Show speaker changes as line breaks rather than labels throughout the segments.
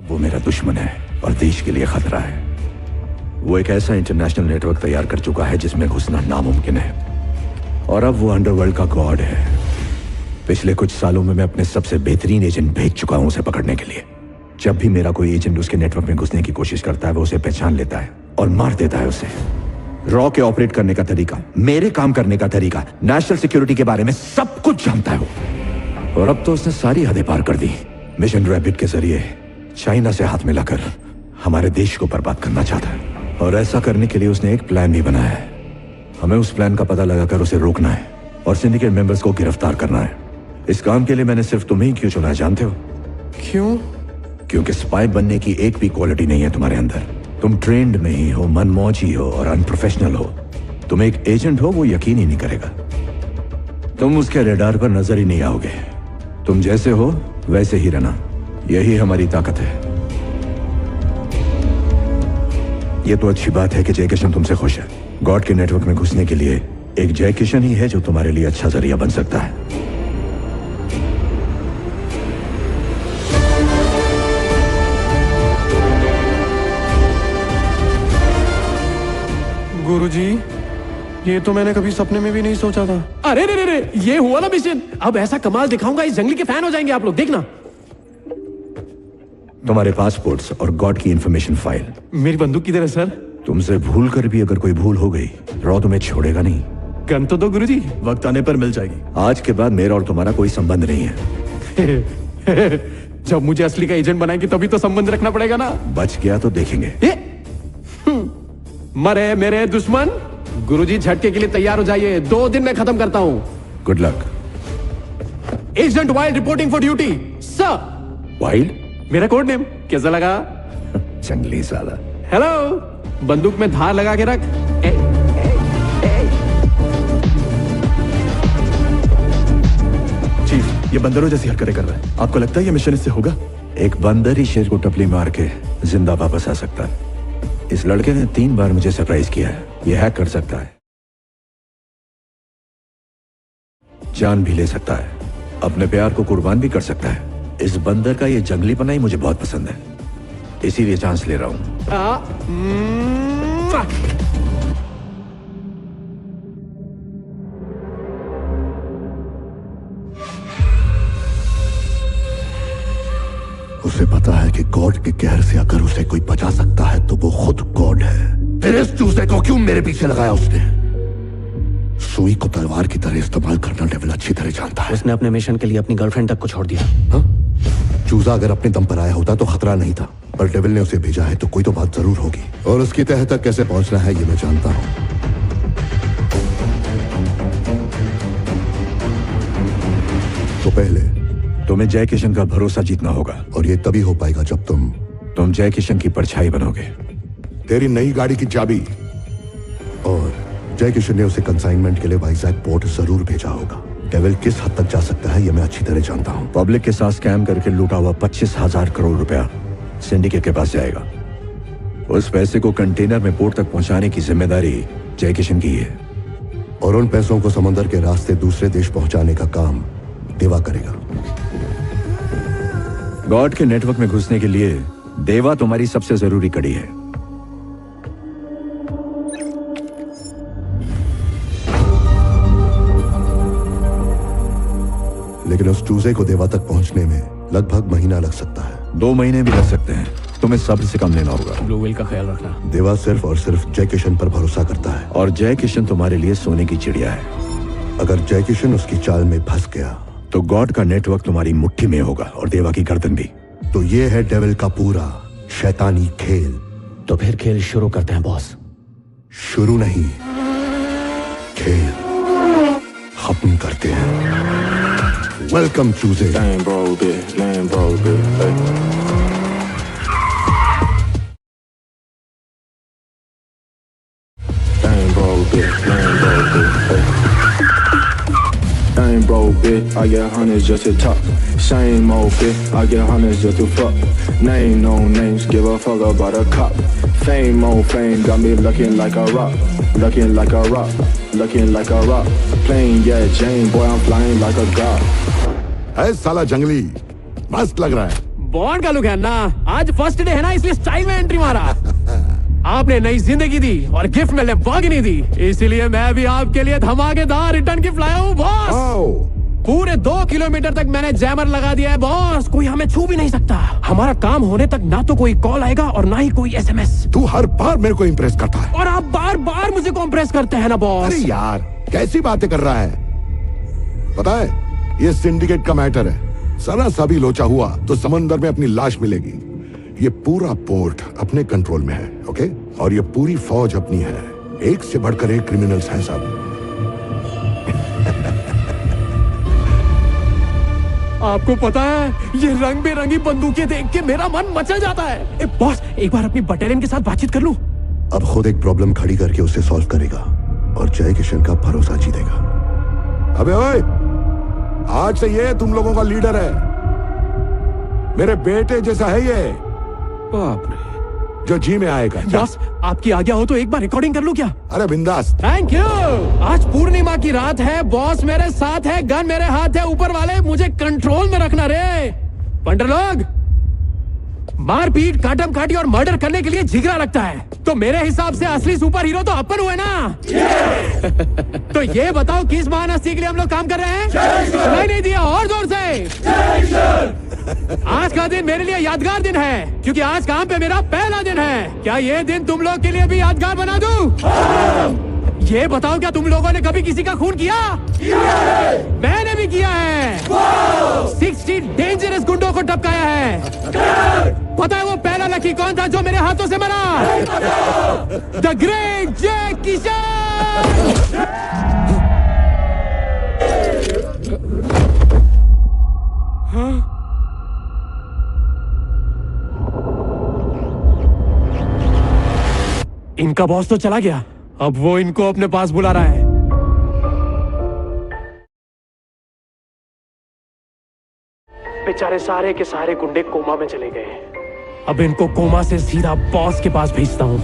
वो मेरा दुश्मन है और देश के लिए खतरा है। वो एक ऐसा इंटरनेशनल नेटवर्क तैयार कर चुका है जिसमें घुसना नामुमकिन है, और अब वो अंडरवर्ल्ड का गॉड है। पिछले कुछ सालों में मैं अपने सबसे बेहतरीन एजेंट भेज चुका हूं उसे पकड़ने के लिए। जब भी मेरा कोई एजेंट उसके नेटवर्क में घुसने की कोशिश करता है, वो उसे पहचान लेता है और मार देता है उसे। रॉ के ऑपरेट करने का तरीका, मेरे काम करने का तरीका, नेशनल सिक्योरिटी के बारे में सब कुछ जानता है वो। और अब तो उसने सारी हदें पार कर दी। मिशन रैबिट के जरिए चाइना से हाथ मिलाकर हमारे देश को बर्बाद करना चाहता है, और ऐसा करने के लिए उसने एक प्लान भी बनाया है। हमें उस प्लान का पता लगाकर उसे रोकना है और सिंडिकेट मेंबर्स को गिरफ्तार करना है। इस काम के लिए मैंने सिर्फ तुम्हें ही क्यों चुना है जानते हो?
क्यों?
क्योंकि स्पाई बनने की एक भी क्वालिटी नहीं है तुम्हारे अंदर। तुम ट्रेंड नहीं हो, मनमौजी हो और अनप्रोफेशनल हो। तुम एक एजेंट हो, वो यकीन ही नहीं करेगा। तुम उसके रेडार पर नजर ही नहीं आओगे। तुम जैसे हो वैसे ही रहना, यही हमारी ताकत है। ये तो अच्छी बात है कि जय किशन तुमसे खुश है। गॉड के नेटवर्क में घुसने के लिए एक जय किशन ही है जो तुम्हारे लिए अच्छा जरिया बन सकता है।
गुरुजी, ये तो मैंने कभी सपने में भी नहीं सोचा था।
अरे रे रे रे, ये हुआ ना मिशन। अब ऐसा कमाल दिखाऊंगा, इस जंगली के फैन हो जाएंगे आप लोग, देखना।
तुम्हारे पासपोर्ट्स और गॉड की इंफॉर्मेशन फाइल।
मेरी बंदूक किधर है सर?
तुमसे भूल कर भी अगर कोई भूल हो गई, रॉ तुम्हें छोड़ेगा नहीं।
गन तो दो गुरुजी।
वक्त आने पर मिल जाएगी।
आज के बाद मेरा और तुम्हारा कोई संबंध नहीं है।
जब मुझे असली का एजेंट बनाएंगे तभी तो संबंध रखना पड़ेगा ना।
बच गया तो देखेंगे।
मरे मेरे दुश्मन। गुरुजी, झटके के लिए तैयार हो जाइए, 2 दिन में खत्म करता हूं।
Good luck.
Agent wild reporting for duty sir.
Wild?
मेरा कोड नेम कैसा लगा?
जंगली साला।
हेलो, बंदूक में धार लगा के रख।
चीफ, ये बंदरों जैसी हरकतें कर रहा है। आपको लगता है ये मिशन इससे होगा?
एक बंदर ही शेर को टपली मार के जिंदा वापस आ सकता है। इस लड़के ने 3 बार मुझे सरप्राइज किया है। ये हैक कर सकता है, जान भी ले सकता है, अपने प्यार को कुर्बान भी कर सकता है। इस बंदर का ये जंगलीपना ही मुझे बहुत पसंद है, इसीलिए चांस ले रहा हूं।
उसे पता है कि गॉड के कहर से अगर उसे कोई बचा सकता है तो वो खुद गॉड है। फिर इस चूजे को क्यों मेरे पीछे लगाया उसने? सुई को तलवार की तरह इस्तेमाल करना डेविल अच्छी तरह जानता है।
उसने अपने मिशन के लिए अपनी गर्लफ्रेंड तक को छोड़ दिया।
हा? चूजा अगर अपने दम पर आया होता तो खतरा नहीं था, पर डेविल ने उसे भेजा है तो कोई तो बात जरूर होगी, और उसकी तह तक कैसे पहुंचना है ये मैं जानता हूं। तो पहले
तुम्हें जय किशन का भरोसा जीतना होगा,
और ये तभी हो पाएगा जब तुम
जय किशन की परछाई बनोगे।
तेरी नई गाड़ी की चाबी, और जय किशन ने उसे कंसाइनमेंट के लिए वाइजैक पोर्ट जरूर भेजा होगा। डेविल किस हद तक जा सकता है ये मैं अच्छी तरह जानता हूं।
पब्लिक के साथ स्कैम करके लूटा हुआ 25,000 करोड़ रुपया सिंडिकेट के पास जाएगा। उस पैसे को कंटेनर में पोर्ट तक पहुंचाने की जिम्मेदारी जय किशन की है,
और उन पैसों को समंदर के रास्ते दूसरे देश पहुंचाने का काम देवा करेगा।
गॉड के नेटवर्क में घुसने के लिए देवा तुम्हारी सबसे जरूरी कड़ी है।
लेकिन उस चूजे को देवा तक पहुंचने में लगभग महीना लग सकता है।
2 महीने भी लग सकते हैं। तुम्हें सब्र से कम लेना होगा।
ब्लू व्हेल का ख्याल रखना।
देवा सिर्फ और सिर्फ जय किशन पर भरोसा करता है,
और जय किशन तुम्हारे लिए सोने की चिड़िया है।
अगर जय किशन उसकी चाल में फंस गया
तो गॉड का नेटवर्क तुम्हारी मुट्ठी में होगा, और देवा की गर्दन भी।
तो ये है डेविल का पूरा शैतानी खेल।
तो फिर खेल शुरू करते हैं बॉस।
शुरू नहीं, खेल खत्म करते हैं। वेलकम चूजे।
Lame bro bit, lame bro bit, hey. Lame bro bit, hey. Lame bro bit, I get hundreds just to talk. Same old bit, I get hundreds just to fuck. Name no names, give a fuck about a cop. Fame on fame, got me looking like a rock. Looking like a rock, looking like a rock. Playing yeah Jane, boy I'm flying like a god.
है साला जंगली, मस्त लग रहा है।
Bond का look है ना। आज फर्स्ट डे है ना, इसलिए स्टाइल में एंट्री मारा। आपने नई जिंदगी दी और गिफ्ट में लैम्बोर्गिनी दी, इसलिए मैं भी आपके लिए धमाकेदार रिटर्न गिफ्ट लाया हूँ बॉस। पूरे 2 किलोमीटर तक मैंने जैमर लगा दिया है बॉस, कोई हमें छू भी नहीं सकता। हमारा काम होने तक ना तो कोई कॉल आएगा और ना ही कोई SMS।
तू हर बार मेरे को इंप्रेस करता है।
और आप बार बार मुझे को इम्प्रेस करते हैं ना बॉस।
अरे यार, कैसी बातें कर रहा है। पता है, ये सिंडिकेट का मैटर है। सारा सा भी लोचा हुआ तो समंदर में अपनी लाश मिलेगी। ये पूरा पोर्ट अपने कंट्रोल में है, ओके? और ये पूरी फौज अपनी है। एक से बढ़कर एक क्रिमिनल्स हैं सब।
आपको पता है, ये रंग बेरंगी बंदूकें देख के मेरा मन मचल जाता है। बॉस, एक बार अपनी बटालियन के साथ बातचीत कर लूं?
अब खुद एक प्रॉब्लम खड़ी करके उसे सॉल्व करेगा और जय किशन का भरोसा जीतेगा। अबे ओए, आज से ये तुम लोगों का लीडर है। मेरे बेटे जैसा है ये।
बाप रे।
जो जी में आएगा।
बॉस, आपकी आज्ञा हो तो एक बार रिकॉर्डिंग कर लूं क्या?
अरे बिंदास।
Thank you. आज पूर्णिमा की रात है, बॉस मेरे साथ है, गन मेरे हाथ है। ऊपर वाले मुझे कंट्रोल में रखना रे। पंडर लोग, मारपीट, काटम काटी और मर्डर करने के लिए जिगरा लगता है, तो मेरे हिसाब से असली सुपर हीरो तो अपन हुए ना। तो ये बताओ, किस महान हस्ती के लिए हम लोग काम कर रहे हैं? सुनाई नहीं दिया? और जोर से। आज का दिन मेरे लिए यादगार दिन है, क्योंकि आज काम पे मेरा पहला दिन है। क्या ये दिन तुम लोग के लिए भी यादगार बना दूं? ये बताओ, क्या तुम लोगों ने कभी किसी का खून किया? मैंने भी किया है। 60 डेंजरस गुंडों को टपकाया है। पता है वो पहला लकी कौन था जो मेरे हाथों से मरा? द ग्रेट जय किशन। इनका बॉस तो चला गया, अब वो इनको अपने पास बुला रहा है। बेचारे सारे के सारे गुंडे कोमा में चले गए। अब इनको कोमा से सीधा बॉस के पास भेजता हूं।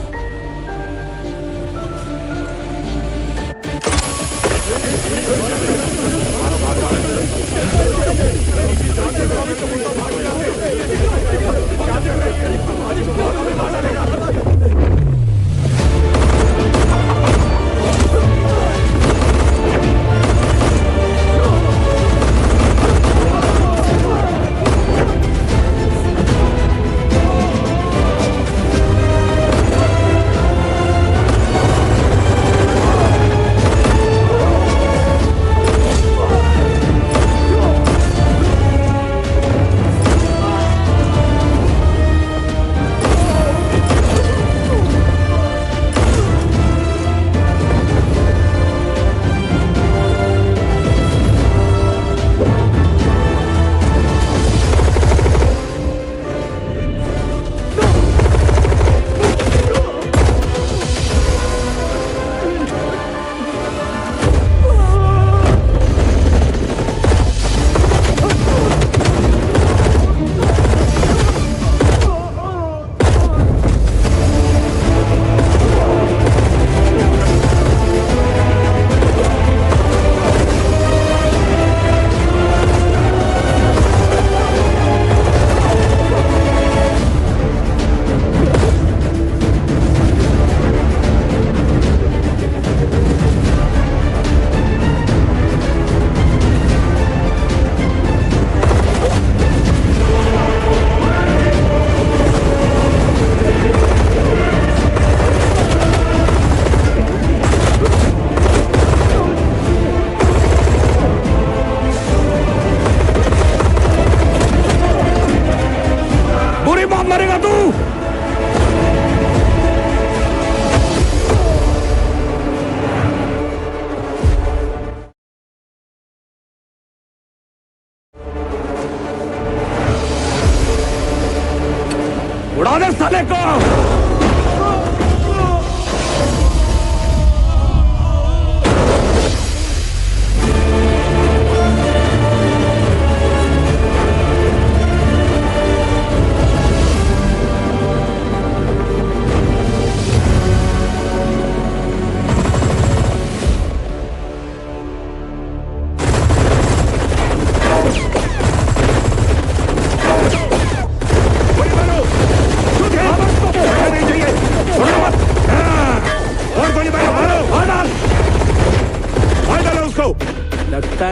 उड़ा दे साले को।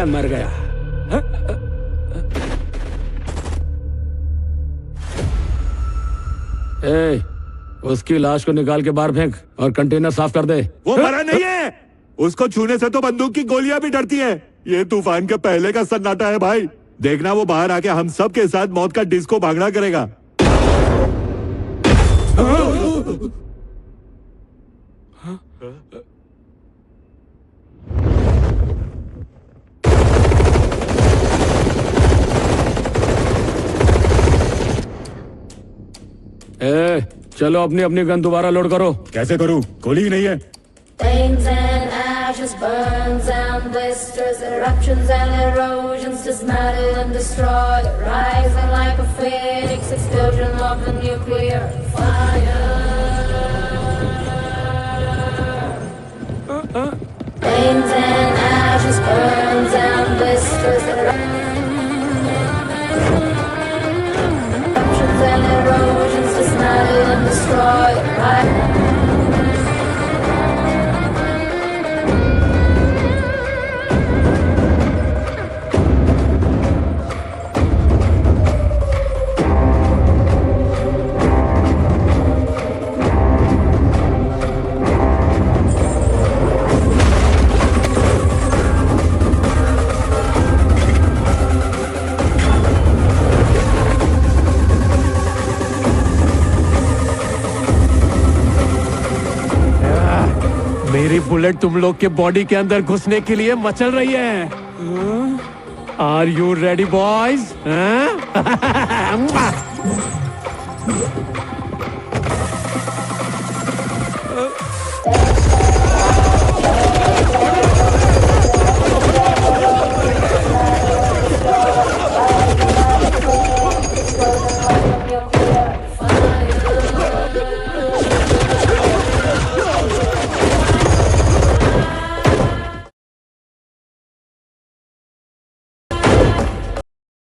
मर गया। ए, उसकी लाश को निकाल के बाहर फेंक और कंटेनर साफ कर दे।
वो मरा नहीं है, उसको छूने से तो बंदूक की गोलियां भी डरती हैं। ये तूफान के पहले का सन्नाटा है भाई। देखना वो बाहर आके हम सब के साथ मौत का डिस्को भांगड़ा करेगा।
ए, चलो अपनी अपनी गन दोबारा लोड करो।
कैसे करूं? गोली ही नहीं है।
Flames and ashes, burns and blisters, eruptions and erosions, dismantle and destroy, rising like a phoenix, explosion of the nuclear fire. Flames and ashes, burns and blisters, eruptions and erosions, dismantle and destroy, rising.
मेरी bullet तुम लोग के body के अंदर घुसने के लिए मचल रही है। Are you ready boys?